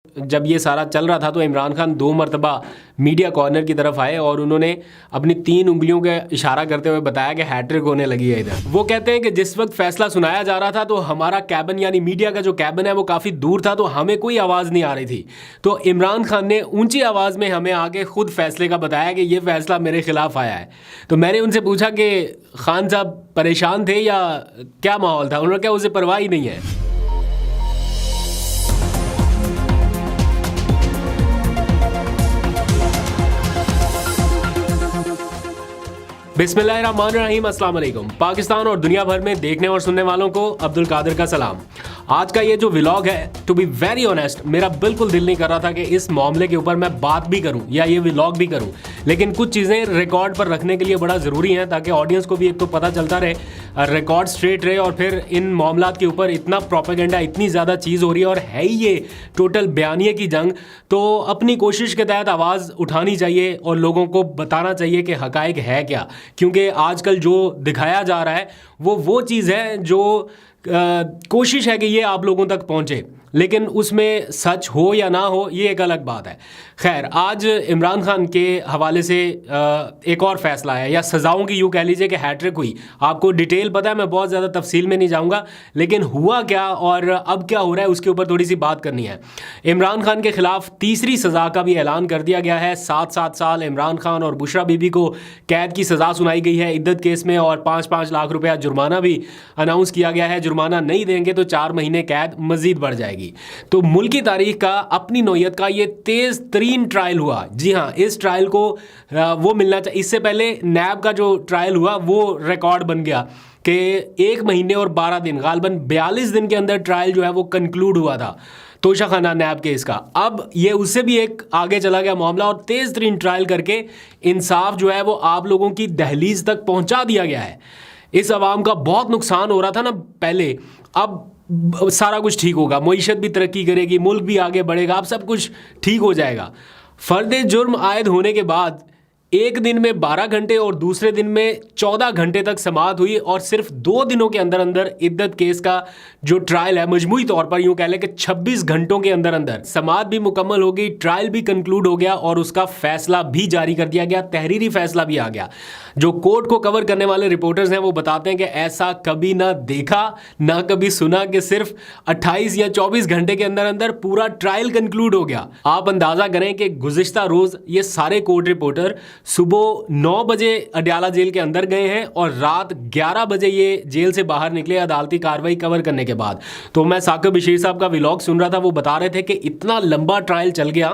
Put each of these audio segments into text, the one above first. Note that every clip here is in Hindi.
जब ये सारा चल रहा था तो इमरान खान 2 मरतबा मीडिया कॉर्नर की तरफ आए और उन्होंने अपनी 3 उंगलियों का इशारा करते हुए बताया कि हैट्रिक होने लगी है इधर। वो कहते हैं कि जिस वक्त फैसला सुनाया जा रहा था तो हमारा कैबिन यानी मीडिया का जो कैबिन है वो काफ़ी दूर था, तो हमें कोई आवाज़ नहीं आ रही थी। तो इमरान खान ने ऊंची आवाज़ में हमें आके खुद फैसले का बताया कि ये फैसला मेरे खिलाफ आया है। तो मैंने उनसे पूछा कि खान साहब परेशान थे या क्या माहौल था? उन्होंने कहा उसे परवाह ही नहीं है। बिस्मिल्लाहिर्रहमानिर्रहीम, अस्सलाम वालेकुम। पाकिस्तान और दुनिया भर में देखने और सुनने वालों को अब्दुल कादिर का सलाम। आज का ये जो व्लॉग है, टू बी वेरी ऑनेस्ट, मेरा बिल्कुल दिल नहीं कर रहा था कि इस मामले के ऊपर मैं बात भी करूं या ये व्लॉग भी करूं, लेकिन कुछ चीज़ें रिकॉर्ड पर रखने के लिए बड़ा ज़रूरी हैं ताकि ऑडियंस को भी एक तो पता चलता रहे, रिकॉर्ड स्ट्रेट रहे। और फिर इन मामलात के ऊपर इतना प्रोपेगेंडा, इतनी ज़्यादा चीज़ हो रही है और है ही ये टोटल बयानिए की जंग, तो अपनी कोशिश के तहत आवाज़ उठानी चाहिए और लोगों को बताना चाहिए कि हकायक है क्या। क्योंकि आजकल जो दिखाया जा रहा है वो चीज़ है जो कोशिश है कि ये आप लोगों तक पहुंचे, लेकिन उसमें सच हो या ना हो ये एक अलग बात है। खैर, आज इमरान खान के हवाले से एक और फैसला है, या सज़ाओं की यूँ कह लीजिए कि हैट्रिक हुई। आपको डिटेल पता है, मैं बहुत ज़्यादा तफसील में नहीं जाऊँगा, लेकिन हुआ क्या और अब क्या हो रहा है उसके ऊपर थोड़ी सी बात करनी है। इमरान खान के ख़िलाफ़ तीसरी सज़ा का भी ऐलान कर दिया गया है। 7-7 साल इमरान खान और बुशरा बीबी को कैद की सज़ा सुनाई गई है इद्दत केस में, और 5-5 लाख रुपया जुर्माना भी अनाउंस किया गया है। जुर्माना नहीं देंगे तो 4 महीने कैद मज़ीद बढ़ जाएगी। तो मुल्क की तारीख का, अपनी नौयत का ये तेज़ तरीन ट्रायल हुआ। जी हाँ, इस ट्रायल को वो मिलना चाहिए। इससे पहले नैब का जो ट्रायल हुआ वो रिकॉर्ड बन गया कि 1 महीने और 12 दिन, गालबन 42 दिन के अंदर ट्रायल जो है वो कंक्लूड हुआ था तोशाखाना नैब केस का। अब ये उससे भी एक आगे चला गया मामला और तेज़ तरीन ट्रायल करके इंसाफ जो है वो आप लोगों की दहलीज तक पहुंचा दिया गया है। इस अवाम का बहुत नुकसान हो रहा था ना पहले, अब सारा कुछ ठीक होगा, मईशत भी तरक्की करेगी, मुल्क भी आगे बढ़ेगा, अब सब कुछ ठीक हो जाएगा। फर्द जुर्म आयद होने के बाद एक दिन में 12 घंटे और दूसरे दिन में 14 घंटे तक समाअत हुई, और सिर्फ 2 दिनों के अंदर अंदर इद्दत केस का जो ट्रायल है, मजमूई तौर पर यूँ कह लें कि 26 घंटों के अंदर अंदर समाअत भी मुकम्मल हो गई, ट्रायल भी कंक्लूड हो गया और उसका फैसला भी जारी कर दिया गया, तहरीरी फैसला भी आ गया। जो कोर्ट को कवर करने वाले रिपोर्टर्स हैं वो बताते हैं कि ऐसा कभी ना देखा ना कभी सुना कि सिर्फ 28 या 24 घंटे के अंदर अंदर पूरा ट्रायल कंक्लूड हो गया। आप अंदाजा करें कि गुज़िश्ता रोज़ ये सारे कोर्ट रिपोर्टर सुबह 9 बजे अडयाला जेल के अंदर गए हैं और रात 11 बजे ये जेल से बाहर निकले अदालती कार्रवाई कवर करने के बाद। तो मैं साकिब बशीर साहब का व्लॉग सुन रहा था, वो बता रहे थे कि इतना लंबा ट्रायल चल गया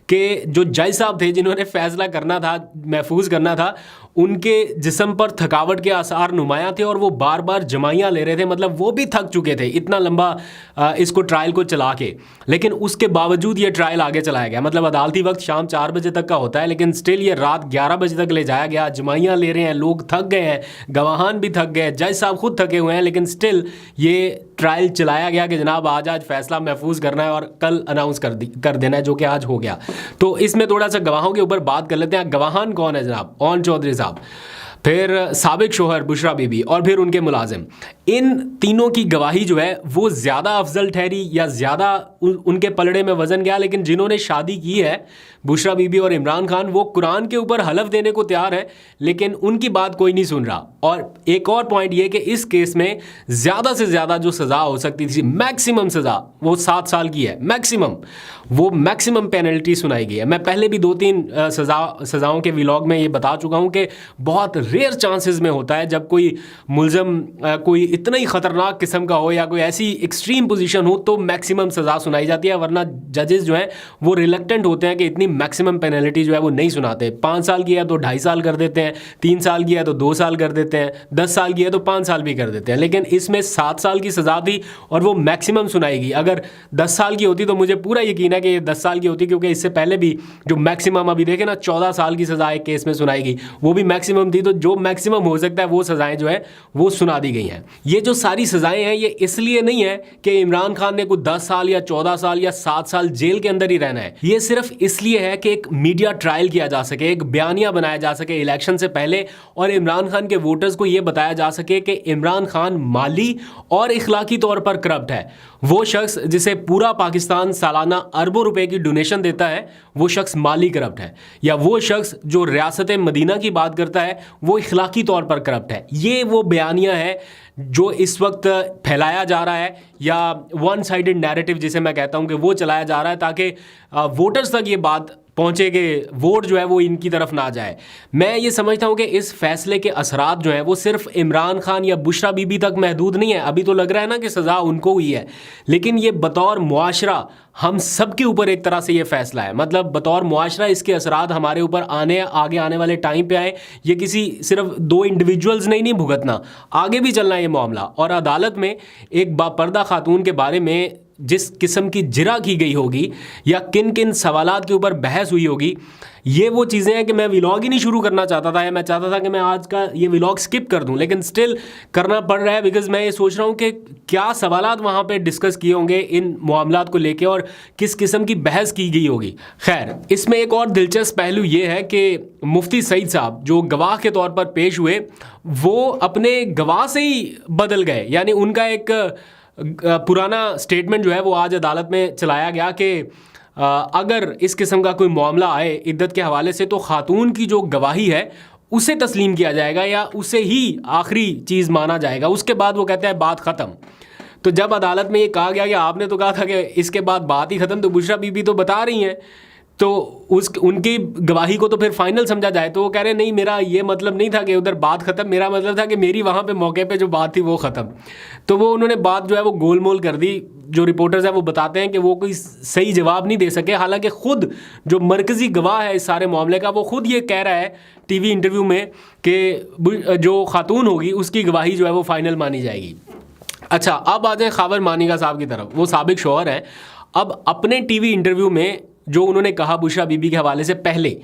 कि जो जज साहब थे जिन्होंने फैसला करना था, महफूज करना था, उनके जिस्म पर थकावट के आसार नुमायां थे और वो बार बार जमाइयाँ ले रहे थे, मतलब वो भी थक चुके थे इतना लंबा इसको ट्रायल को चला के। लेकिन उसके बावजूद ये ट्रायल आगे चलाया गया, मतलब अदालती वक्त शाम 4 बजे तक का होता है, लेकिन स्टिल ये रात 11 बजे तक ले जाया गया। जमाइयाँ ले रहे हैं, लोग थक गए हैं, गवाहान भी थक गए, जज साहब खुद थके हुए हैं, लेकिन स्टिल ये ट्रायल चलाया गया कि जनाब आज फैसला महफूज करना है और कल अनाउंस कर देना है, जो कि आज हो गया। तो इसमें थोड़ा सा गवाहों के ऊपर बात कर लेते हैं। गवाहान कौन है जनाब? ओन चौधरी साहब, फिर साबिक शोहर बुशरा बीबी और फिर उनके मुलाजिम। इन तीनों की गवाही जो है वो ज़्यादा अफजल ठहरी या ज़्यादा उनके पलड़े में वज़न गया, लेकिन जिन्होंने शादी की है बुशरा बीबी और इमरान खान, वो कुरान के ऊपर हलफ देने को तैयार है, लेकिन उनकी बात कोई नहीं सुन रहा। और एक और पॉइंट ये कि इस केस में ज़्यादा से ज़्यादा जो सज़ा हो सकती थी, मैक्सिमम सज़ा वो 7 साल की है, मैक्सिमम, वो मैक्सिमम पेनल्टी सुनाई गई है। मैं पहले भी 2-3 सज़ाओं के व्लॉग में ये बता चुका हूँ कि बहुत रेयर चांसेस में होता है जब कोई मुलज़म कोई इतना ही ख़तरनाक किस्म का हो या कोई ऐसी एक्सट्रीम पोजीशन हो तो मैक्सिमम सज़ा सुनाई जाती है, वरना जजेस जो हैं वो रिलक्टेंट होते हैं कि इतनी मैक्सिमम पेनल्टी जो है वो नहीं सुनाते। 5 साल की है तो 2.5 साल कर देते हैं, 3 साल की है तो 2 साल कर देते हैं, 10 साल की है तो 5 साल भी कर देते हैं, लेकिन इसमें 7 साल की सज़ा थी और वो मैक्सिमम सुनाएगी। अगर 10 साल की होती तो मुझे पूरा यकीन है कि ये 10 साल की होती, क्योंकि इससे पहले भी जो मैक्सिमम अभी देखे ना 14 साल की सज़ा एक केस में सुनाएगी, वो भी मैक्सिमम थी। तो जो मैक्सिमम हो सकता है वो सजाएं जो है वो सुना दी गई हैं। ये जो सारी सजाएं हैं ये इसलिए नहीं है कि इमरान खान ने कुछ 10 साल या 14 साल या 7 साल जेल के अंदर ही रहना है। ये सिर्फ इसलिए है कि एक मीडिया ट्रायल किया जा सके, एक बयानिया बनाया जा सके इलेक्शन से पहले, और इमरान खान के वोटर्स को यह बताया जा सके कि इमरान खान माली और इखलाकी तौर पर करप्ट है। वो शख्स जिसे पूरा पाकिस्तान सालाना अरबों रुपए की डोनेशन देता है वो शख्स माली करप्ट है, या वो शख्स जो रियासत मदीना की बात करता है वो इखलाकी तौर पर करप्ट है। ये वो बयानिया है जो इस वक्त फैलाया जा रहा है, या वन साइडेड नैरेटिव जिसे मैं कहता हूं कि वो चलाया जा रहा है ताकि वोटर्स तक ये बात पहुंचे कि वोट जो है वो इनकी तरफ ना जाए। मैं ये समझता हूं कि इस फैसले के असरात जो हैं वो सिर्फ इमरान खान या बुशरा बीबी तक महदूद नहीं है। अभी तो लग रहा है ना कि सज़ा उनको हुई है, लेकिन ये बतौर मुआशरा हम सब के ऊपर एक तरह से ये फैसला है। मतलब बतौर मुआशरा इसके असरात हमारे ऊपर आगे आने वाले टाइम पे आए। ये किसी सिर्फ 2 इंडिविजुअल्स नहीं भुगतना, आगे भी चलना ये मामला। और अदालत में एक बापर्दा खातून के बारे में जिस किस्म की जिरा की गई होगी या किन किन सवालात के ऊपर बहस हुई होगी, ये वो चीज़ें हैं कि मैं व्लॉग ही नहीं शुरू करना चाहता था, या मैं चाहता था कि मैं आज का ये व्लॉग स्किप कर दूं, लेकिन स्टिल करना पड़ रहा है बिकॉज मैं ये सोच रहा हूं कि क्या सवालात वहाँ पे डिस्कस किए होंगे इन मामलात को लेके और किस किस्म की बहस की गई होगी। खैर, इसमें एक और दिलचस्प पहलू ये है कि मुफ्ती सईद साहब जो गवाह के तौर पर पेश हुए वो अपने गवाह से ही बदल गए। यानी उनका एक पुराना स्टेटमेंट जो है वो आज अदालत में चलाया गया कि अगर इस किस्म का कोई मामला आए इद्दत के हवाले से तो खातून की जो गवाही है उसे तस्लीम किया जाएगा या उसे ही आखिरी चीज़ माना जाएगा। उसके बाद वो कहते हैं बात ख़त्म। तो जब अदालत में ये कहा गया कि आपने तो कहा था कि इसके बाद बात ही ख़त्म, तो बुशरा बीबी तो बता रही हैं तो उनकी गवाही को तो फिर फाइनल समझा जाए, तो वो कह रहे नहीं, मेरा ये मतलब नहीं था कि उधर बात ख़त्म, मेरा मतलब था कि मेरी वहाँ पे मौके पे जो बात थी वो ख़त्म। तो वो उन्होंने बात जो है वो गोलमोल कर दी। जो रिपोर्टर्स हैं वो बताते हैं कि वो कोई सही जवाब नहीं दे सके, हालांकि ख़ुद जो मरकज़ी गवाह है इस सारे मामले का वो ख़ुद ये कह रहा है टीवी इंटरव्यू में कि जो खातून होगी उसकी गवाही जो है वो फाइनल मानी जाएगी। अच्छा, अब आ जाए खावर मानिका साहब की तरफ। वो साबिक शौहर हैं। अब अपने टीवी इंटरव्यू में जो उन्होंने कहा बुशरा बीबी के हवाले से पहले,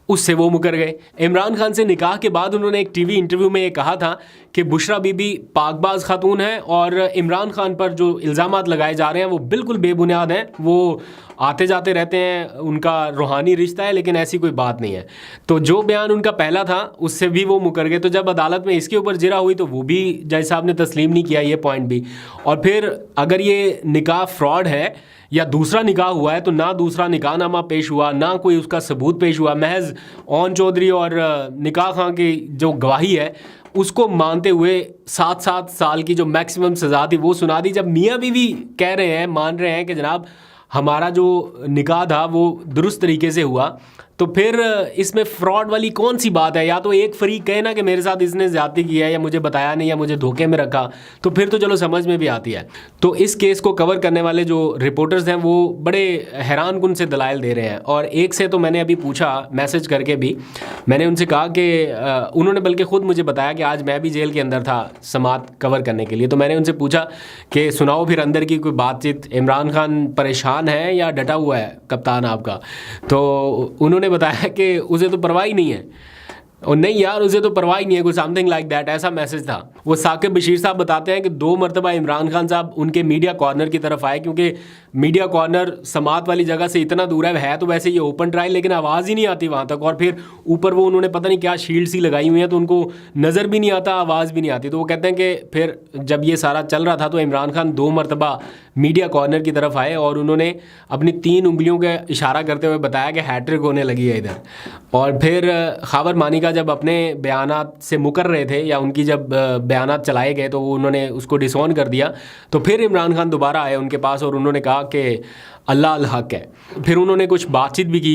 उससे वो मुकर गए। इमरान खान से निकाह के बाद उन्होंने एक टीवी इंटरव्यू में ये कहा था कि बुशरा बीबी पाकबाज खातून है और इमरान खान पर जो इल्ज़ामात लगाए जा रहे हैं वो बिल्कुल बेबुनियाद हैं, वो आते जाते रहते हैं, उनका रूहानी रिश्ता है, लेकिन ऐसी कोई बात नहीं है। तो जो बयान उनका पहला था उससे भी वो मुकर गए। तो जब अदालत में इसके ऊपर जिरा हुई तो वो भी जज साहब ने तस्लीम नहीं किया ये पॉइंट भी। और फिर अगर ये निकाह फ्रॉड है या दूसरा निकाह हुआ है तो ना दूसरा निकाहनामा पेश हुआ, ना कोई उसका सबूत पेश हुआ, महज ओन चौधरी और निकाह खां की जो गवाही है उसको मानते हुए 7-7 साल की जो मैक्सिमम सज़ा थी वो सुना दी। जब मियाँ बीवी कह रहे हैं, मान रहे हैं कि जनाब हमारा जो निकाह था वो दुरुस्त तरीके से हुआ, तो फिर इसमें फ्रॉड वाली कौन सी बात है? या तो एक फरीक कहे ना कि मेरे साथ इसने ज़्यादती की है या मुझे बताया नहीं या मुझे धोखे में रखा, तो फिर तो चलो समझ में भी आती है। तो इस केस को कवर करने वाले जो रिपोर्टर्स हैं वो बड़े हैरान कुन से दलाइल दे रहे हैं। और एक से तो मैंने अभी पूछा मैसेज करके भी, मैंने उनसे कहा कि उन्होंने बल्कि ख़ुद मुझे बताया कि आज मैं भी जेल के अंदर था समात कवर करने के लिए। तो मैंने उनसे पूछा कि सुनाओ फिर अंदर की कोई बातचीत, इमरान खान परेशान है या डटा हुआ है कप्तान आपका? तो उन्होंने बताया कि उसे तो परवाह ही नहीं है, और नहीं यार उसे तो परवाह ही नहीं है, कोई समथिंग लाइक दैट, ऐसा मैसेज था। वो साकिब बशीर साहब बताते हैं कि 2 मरतबा इमरान खान साहब उनके मीडिया कॉर्नर की तरफ आए, क्योंकि मीडिया कॉर्नर समात वाली जगह से इतना दूर है तो वैसे ये ओपन ट्रायल, लेकिन आवाज़ ही नहीं आती वहाँ तक। और फिर ऊपर वो उन्होंने पता नहीं क्या शील्ड सी लगाई हुई है तो उनको नज़र भी नहीं आता, आवाज़ भी नहीं आती। तो वो कहते हैं कि फिर जब ये सारा चल रहा था तो इमरान खान 2 मरतबा मीडिया कॉर्नर की तरफ आए और उन्होंने अपनी 3 उंगलियों का इशारा करते हुए बताया कि हैट्रिक होने लगी है इधर। और फिर खावर मानिका जब अपने बयानात से मुकर रहे थे या उनकी जब बयानात चलाए गए तो उन्होंने उसको डिसऑन कर दिया, तो फिर इमरान खान दोबारा आए उनके पास और उन्होंने कहा कि अल्लाह अल हक है। फिर उन्होंने कुछ बातचीत भी की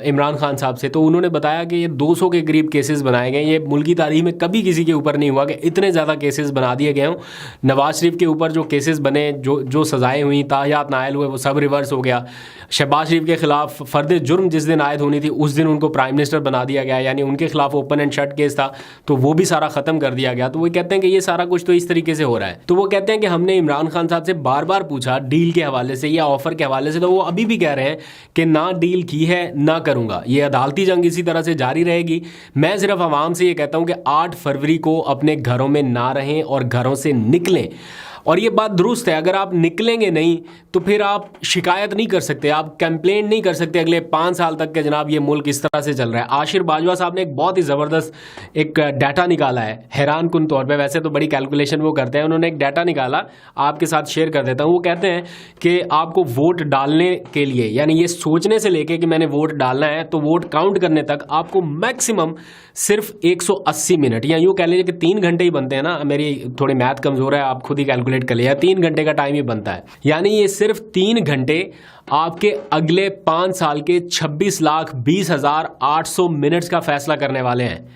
इमरान खान साहब से, तो उन्होंने बताया कि ये 200 के करीब केसेस बनाए गए। ये मुल्क की तारीख में कभी किसी के ऊपर नहीं हुआ कि इतने ज़्यादा केसेस बना दिए गए हों। नवाज शरीफ के ऊपर जो केसेस बने, जो सज़ाएँ हुई, ताहियात नायल हुए, वो सब रिवर्स हो गया। शहबाज शरीफ के ख़िलाफ़ फ़र्द जुर्म जिस दिन आयद होनी थी उस दिन उनको प्राइम मिनिस्टर बना दिया गया, यानी उनके खिलाफ ओपन एंड शट केस था तो वो भी सारा ख़त्म कर दिया गया। तो वो कहते हैं कि ये सारा कुछ तो इस तरीके से हो रहा है। तो वो कहते हैं कि हमने इमरान खान साहब से बार बार पूछा डील के हवाले से या ऑफ़र ऑफर के हवाले से, तो वो अभी भी कह रहे हैं कि ना डील की है ना करूंगा। ये अदालती जंग इसी तरह से जारी रहेगी। मैं सिर्फ आवाम से ये कहता हूं कि 8 फरवरी को अपने घरों में ना रहें और घरों से निकलें। और ये बात दुरुस्त है, अगर आप निकलेंगे नहीं तो फिर आप शिकायत नहीं कर सकते, आप कंप्लेंट नहीं कर सकते अगले 5 साल तक के जनाब ये मुल्क इस तरह से चल रहा है। आशिर बाजवा साहब ने एक बहुत ही ज़बरदस्त एक डाटा निकाला है, हैरान कुन तौर पे, वैसे तो बड़ी कैलकुलेशन वो करते हैं, उन्होंने एक डाटा निकाला, आपके साथ शेयर कर देता हूँ। वो कहते हैं कि आपको वोट डालने के लिए, यानी ये सोचने से लेके कि मैंने वोट डालना है तो वोट काउंट करने तक आपको मैक्सिमम सिर्फ 180 मिनट, या यूँ कह लीजिए कि 3 घंटे ही बनते हैं ना, मेरी थोड़ी मैथ कमज़ोर है, आप खुद ही कैलकुलेट कर लिया, 3 घंटे का टाइम ही बनता है। यानी ये सिर्फ 3 घंटे आपके अगले 5 साल के 26,20,800 मिनट्स का फैसला करने वाले हैं।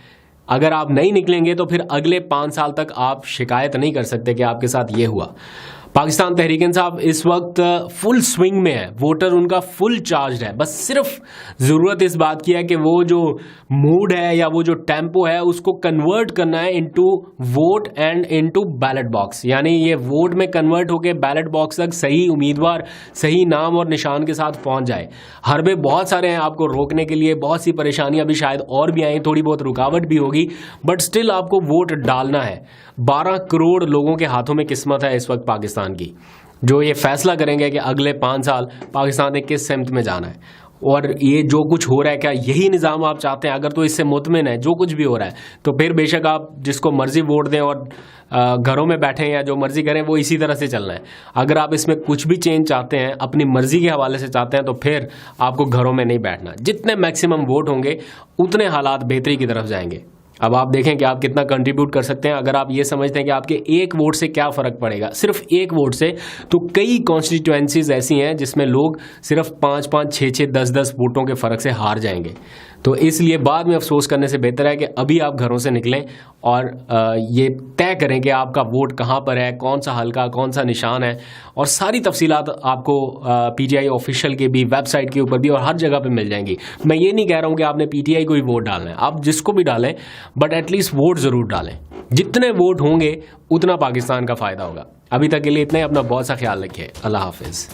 अगर आप नहीं निकलेंगे तो फिर अगले 5 साल तक आप शिकायत नहीं कर सकते कि आपके साथ ये हुआ। पाकिस्तान तहरीक इंसाफ इस वक्त फुल स्विंग में है, वोटर उनका फुल चार्ज है, बस सिर्फ ज़रूरत इस बात की है कि वो जो मूड है या वो जो टेम्पो है उसको कन्वर्ट करना है into vote and into ballot box, यानी ये वोट में कन्वर्ट होकर बैलेट बॉक्स तक सही उम्मीदवार सही नाम और निशान के साथ पहुंच जाए। हरबे बहुत सारे हैं आपको रोकने के लिए, बहुत सी परेशानियां भी शायद और भी आई, थोड़ी बहुत रुकावट भी होगी, बट स्टिल आपको वोट डालना है। 12 करोड़ लोगों के हाथों में किस्मत है इस वक्त पाकिस्तान की, जो ये फैसला करेंगे कि अगले 5 साल पाकिस्तान ने किस सिमत में जाना है। और ये जो कुछ हो रहा है, क्या यही निज़ाम आप चाहते हैं? अगर तो इससे मुतमिन है जो कुछ भी हो रहा है तो फिर बेशक आप जिसको मर्जी वोट दें और घरों में बैठें या जो मर्जी करें, वो इसी तरह से चलना है। अगर आप इसमें कुछ भी चेंज चाहते हैं, अपनी मर्जी के हवाले से चाहते हैं, तो फिर आपको घरों में नहीं बैठना। जितने मैक्सिमम वोट होंगे उतने हालात बेहतरी की तरफ जाएंगे। अब आप देखें कि आप कितना कंट्रीब्यूट कर सकते हैं। अगर आप ये समझते हैं कि आपके एक वोट से क्या फ़र्क पड़ेगा, सिर्फ एक वोट से, तो कई कॉन्स्टिट्यूएंसीज ऐसी हैं जिसमें लोग सिर्फ 5-5, 6-6, 10-10 वोटों के फ़र्क से हार जाएंगे। तो इसलिए बाद में अफसोस करने से बेहतर है कि अभी आप घरों से निकलें और ये तय करें कि आपका वोट कहाँ पर है, कौन सा हल्का, कौन सा निशान है, और सारी तफसीलात आपको PTI ऑफिशियल के भी वेबसाइट के ऊपर भी और हर जगह पे मिल जाएंगी। मैं ये नहीं कह रहा हूँ कि आपने PTI को ही वोट डालना है, आप जिसको भी डालें, बट एटलीस्ट वोट ज़रूर डालें। जितने वोट होंगे उतना पाकिस्तान का फ़ायदा होगा। अभी तक के लिए इतना ही। अपना बहुत सा ख्याल रखिए। अल्लाह हाफिज़।